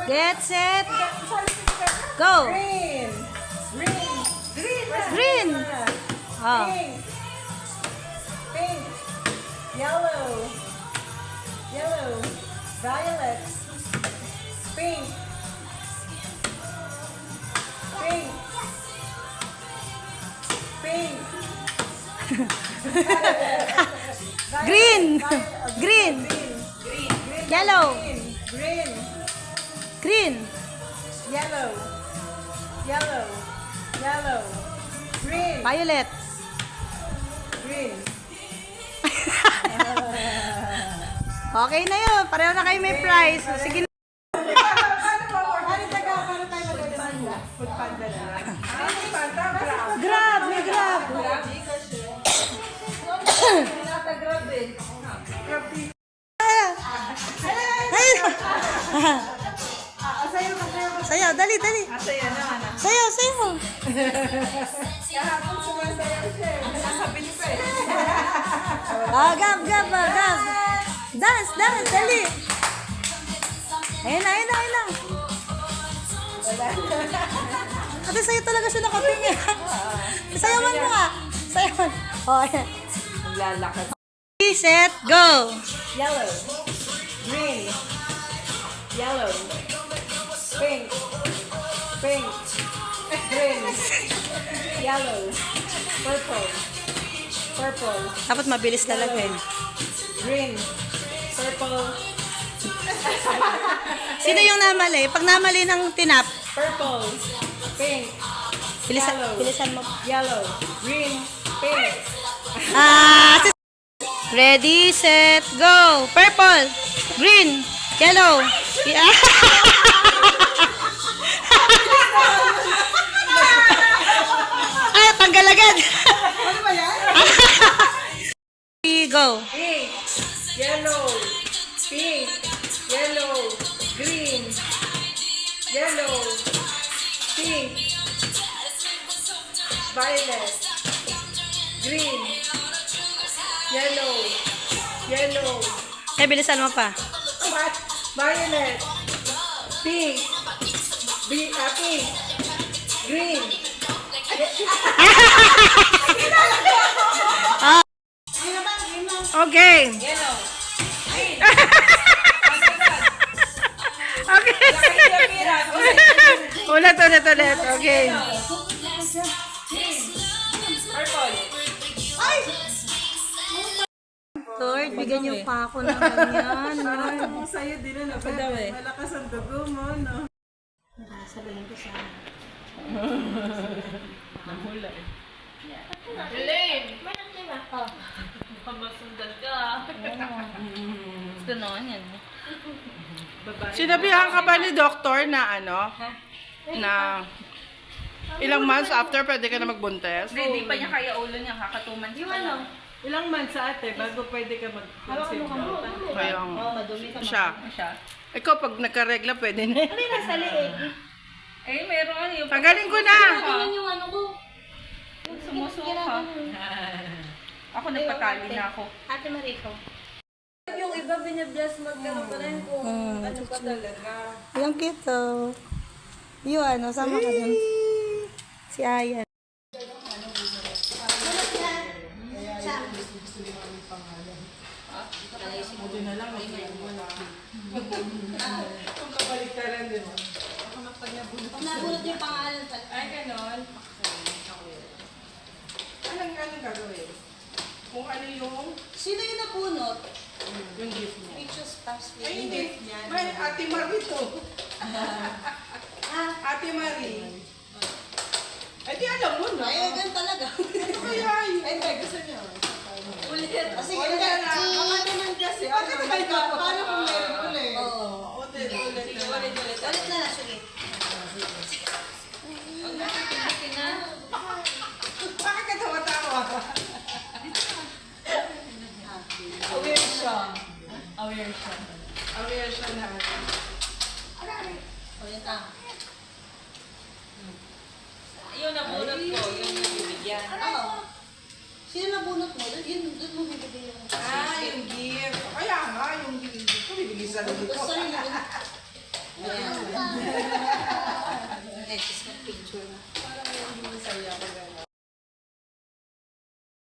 Get set. Go. Green. Green. Green. Green. Oh. Pink. Pink. Yellow. Yellow. Violet. Pink. Pink. Pink. Green. Green. Green. Yellow. Green. Green. Yellow. Yellow. Yellow. Green. Violet. Green. Okay na yun. Pareho na kayo may prize. Sige na. Paano tayo magpapanda? Foodpanda na. Foodpanda, grab. Grab. May grab. Grab eh. Grab dito. Sayo ka, sayo ka. Sayaw. Dali, dali. Asaya naman ah. Sayaw, sayaw. Kahapon sumasayaw siya eh. Nasabi niyo pa eh. Ah, gab, gab, gab. Dance, dance, dali. Ayun na, ayun na, ayun na. Ate, sa'yo talaga siya nakatingin. Sayawan mo nga. Sayawan. Oh, ayan. Lalakad. Set, go. Yellow. Green. Yellow. Pink. Pink. Green. Yellow. Purple. Purple. Dapat mabilis talaga eh. Green. Purple. Sino yung namali? Pag namali ng tinap, Purple. Pink. bilisan, Yellow. bilisan mo. Yellow. Green. Pink. Ready, set, go. Purple, green, yellow. Yeah. Ay, tanggal agad. Ano ba yan? Go. Pink. Yellow. Pink. Yellow. Green. Yellow. Pink. Violet. Green. Yellow. Yellow. Eh, bilisan mo pa. Violet. Pink. Pink. Green. Okay. Yellow. Okay. Ulit, ulit, ulit. Okay. Purple. Lord, bigyan niyo pa ako ng ganyan. Lord. Kung sa'yo din na malakas ang dugo mo, no? Sabihin ko sana. Nahula eh. Elaine! Masundan ka. Gusto naman yan. Sinabihan ka ba ni doktor na ano? Na ilang months after pwede ka na magbuntes? Hindi pa niya kaya ulo niya, kakatuman siya. Yung ano? Ilang months sa ate bago pwede ka mag-conceive? Kaya Madumi ka siya. siya. Ikaw pag nagkaregla pwede na. Ano yung nasa liig? Eh, meron ano yung... Tanggalin ko na! Tingnan yung ano ko. Sumusuka. Ako nagpatali na ako. Ate Marico. Yung iba binibless magkaroon pa rin kung ano pa talaga. Yung cute oh. Yung ano, sama ka dun. Si Ayan. Kung kabaliktaran din mo. Pag nabulot yung pangalan sa... Ay, ganon. Anong gagawin? Kung ano yung... Sino yung nabunot? Yung gift niya. Pictures pass me. Ay, hindi. May Ate Marie to. Ate Marie. Ay, di alam mo na. Ay, gan talaga. Ano kaya yun? Ay, hindi. Gusto niyo. Ulit. Kasi Ulit na. Baka naman kasi. Ano kayo? Paano kung meron ulit? Oo. Ulit na. Ulit na, sige. Bakit ka tawa-tawa? Aware siya. Aware siya na. Ulit na. Yung nabunot ko, yung bibigyan. Oo. Sino nabunot mo? Yun, doon mo bibigyan. Yung gift. Kaya nga, yung gift ko bibigay sa gift ko. Gusto niyo yun. Ayan. Next, mag-picture na. Parang hindi masaya ako